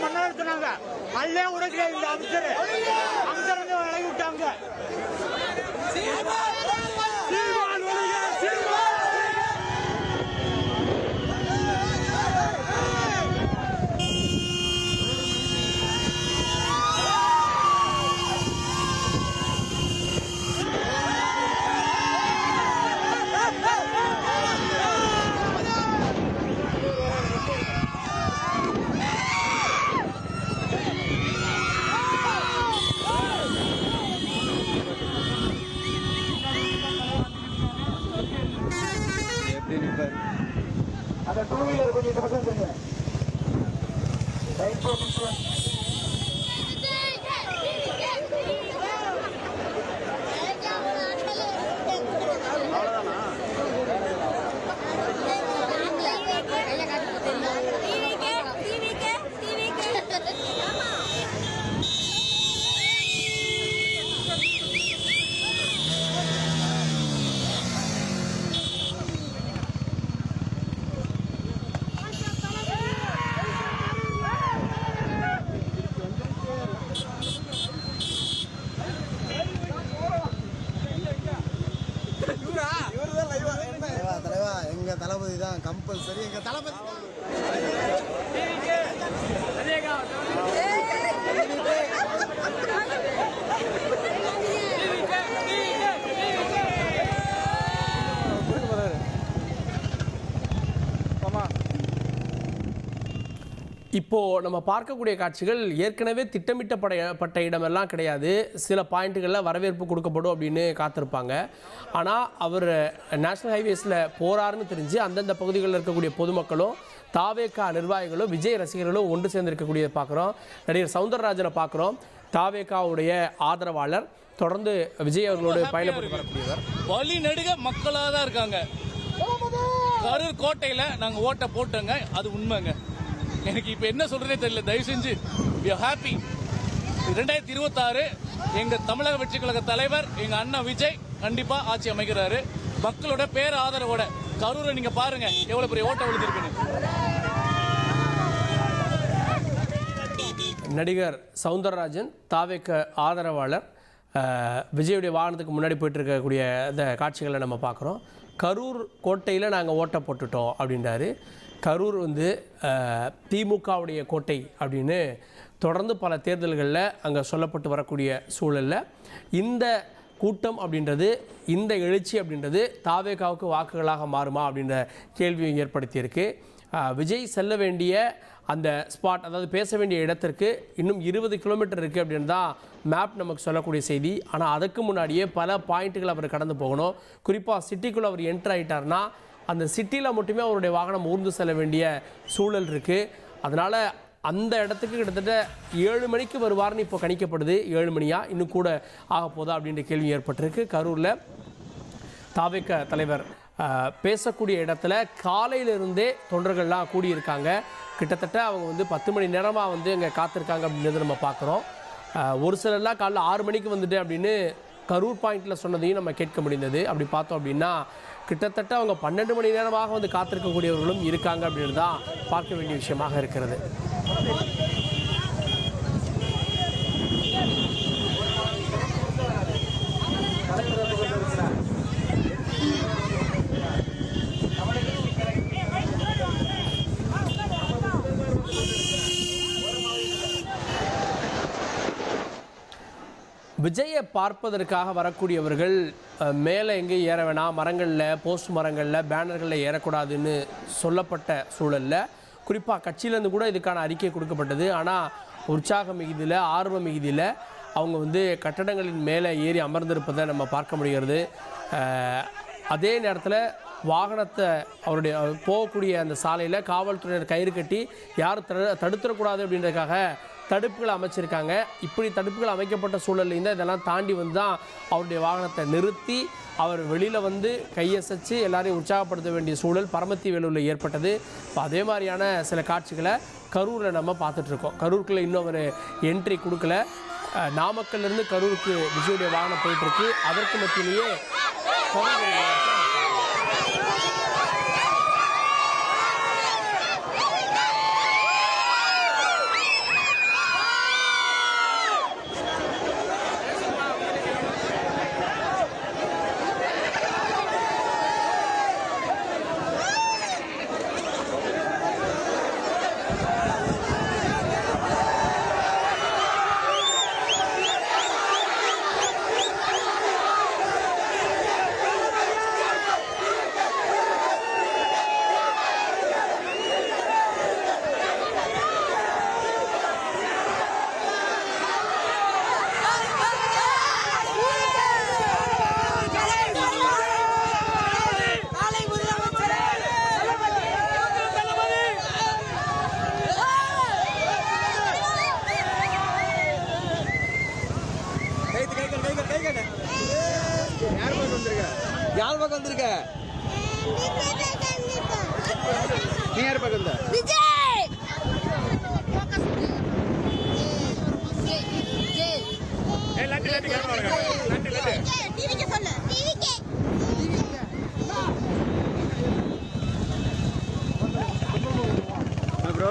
மன்னர்த்தினாங்க. அல்லே உடைக்கல இந்த அமைச்சர் வந்து விலகி விட்டாங்க. அந்த டூ வீலர் கொஞ்சம் பக்கம் பண்ணுங்க. எங்க தளபதி தான் கம்பல்சரி. எங்க தளபதி இப்போ நம்ம பார்க்கக்கூடிய காட்சிகள் ஏற்கனவே திட்டமிட்டப்பட்ட இடமெல்லாம் கிடையாது. சில பாயிண்ட்டுகளில் வரவேற்பு கொடுக்கப்படும் அப்படின்னு காத்திருப்பாங்க. ஆனால் அவர் நேஷனல் ஹைவேஸில் போகிறாருன்னு தெரிஞ்சு அந்தந்த பகுதிகளில் இருக்கக்கூடிய பொதுமக்களும் தாவேகா நிர்வாகிகளும் விஜய் ரசிகர்களும் ஒன்று சேர்ந்திருக்கக்கூடியதை பார்க்குறோம். நடிகர் சௌந்தரராஜனை பார்க்குறோம். தாவேகாவுடைய ஆதரவாளர், தொடர்ந்து விஜய் அவர்களோடு பயணப்பட்டு வரக்கூடியவர். வழி நெடுக மக்களாக தான் இருக்காங்க. கரூர் கோட்டையில் நாங்கள் ஓட்டை போட்டோங்க, அது உண்மைங்க. எனக்கு இப்போ என்ன சொல்றதே தெரியல. தயவு செஞ்சு we are happy. 2026 எங்க தமிழக வெற்றி கழக தலைவர் எங்க அண்ணா விஜய் கண்டிப்பா ஆட்சி அமைக்கிறாரு. மக்களோட பேர் ஆதரவோட கரூரை நீங்க பாருங்க எவ்வளவு பெரிய ஓட்ட விழுந்திருக்குன்னு. நடிகர் சௌந்தரராஜன் தாவேக ஆதரவாளர் விஜயுடைய வாகனத்துக்கு முன்னாடி போயிட்டு இருக்கக்கூடிய இந்த காட்சிகளை நம்ம பார்க்குறோம். கரூர் கோட்டையில் நாங்கள் ஓட்ட போட்டுட்டோம் அப்படின்றாரு. கரூர் வந்து திமுகவுடைய கோட்டை அப்படின்னு தொடர்ந்து பல தேர்தல்களில் அங்கே சொல்லப்பட்டு வரக்கூடிய சூழலில் இந்த கூட்டம் அப்படின்றது, இந்த எழுச்சி அப்படின்றது தாவேகாவுக்கு வாக்குகளாக மாறுமா அப்படின்ற கேள்வியும் ஏற்படுத்தியிருக்கு. விஜய் செல்ல வேண்டிய அந்த ஸ்பாட், அதாவது பேச வேண்டிய இடத்திற்கு இன்னும் 20 கிலோமீட்டர் இருக்குது அப்படின்னு தான் மேப் நமக்கு சொல்லக்கூடிய செய்தி. ஆனால் அதுக்கு முன்னாடியே பல பாயிண்ட்டுகள் அவர் கடந்து போகணும். குறிப்பாக சிட்டிக்குள்ளே அவர் என்டர் ஆகிட்டார்னா அந்த சிட்டியில் மட்டுமே அவருடைய வாகனம் ஊர்ந்து செல்ல வேண்டிய சூழல் இருக்குது. அதனால் அந்த இடத்துக்கு கிட்டத்தட்ட 7 மணிக்கு வருவார்னு இப்போ கணிக்கப்படுது. 7 மணியா இன்னும் கூட ஆக போதா அப்படின்ற கேள்வி ஏற்பட்டிருக்கு. கரூரில் தாவேக தலைவர் பேசக்கூடிய இடத்துல காலையிலிருந்தே தொண்டர்கள்லாம் கூடியிருக்காங்க. கிட்டத்தட்ட அவங்க வந்து 10 மணி நேரமாக வந்து இங்கே காத்திருக்காங்க அப்படின்றத நம்ம பார்க்குறோம். ஒரு சிலர்லாம் காலைல 6 மணிக்கு வந்துட்டு அப்படின்னு கரூர் பாயிண்டில் சொன்னதையும் நம்ம கேட்க முடிந்தது. அப்படி பார்த்தோம் அப்படின்னா கிட்டத்தட்ட அவங்க 12 மணி நேரமாக வந்து காத்திருக்கக்கூடியவர்களும் இருக்காங்க அப்படின்னு தான் பார்க்க வேண்டிய விஷயமாக இருக்கிறது. விஜயை பார்ப்பதற்காக வரக்கூடியவர்கள் மேலே எங்கேயும் ஏற வேணாம், மரங்களில், போஸ்ட் மரங்களில், பேனர்களில் ஏறக்கூடாதுன்னு சொல்லப்பட்ட சூழலில் குறிப்பாக கட்சியிலேருந்து கூட இதுக்கான அறிக்கை கொடுக்கப்பட்டது. ஆனால் உற்சாக மிகுதியில், ஆர்வ மிகுதியில் அவங்க வந்து கட்டடங்களின் மேலே ஏறி அமர்ந்திருப்பதை நம்ம பார்க்க முடிகிறது. அதே நேரத்தில் வாகனத்தை அவருடைய போகக்கூடிய அந்த சாலையில் காவல்துறையினர் கயிறு கட்டி யாரும் தடுத்துடக்கூடாது அப்படின்றதுக்காக தடுப்புகள் அமைச்சிருக்காங்க. இப்படி தடுப்புகள் அமைக்கப்பட்ட சூழல்லேருந்து இதெல்லாம் தாண்டி வந்து தான் அவருடைய வாகனத்தை நிறுத்தி அவர் வெளியில் வந்து கையசைச்சு எல்லாரையும் உற்சாகப்படுத்த வேண்டிய சூழல் பரமத்தி வேலூரில் ஏற்பட்டது. இப்போ அதே மாதிரியான சில காட்சிகளை கரூரில் நம்ம பார்த்துட்ருக்கோம். கரூருக்குள்ளே இன்னும் அவர் என்ட்ரி கொடுக்கல. நாமக்கல்லேருந்து கரூருக்கு விஜயுடைய வாகனம் போயிட்டுருக்கு. அதற்கு மத்தியிலேயே வந்திருக்க? நீ யார் பக்கம் இருந்த? விஜய் டிவிக்கு சொல்லு டிவிக்கு ப்ரோ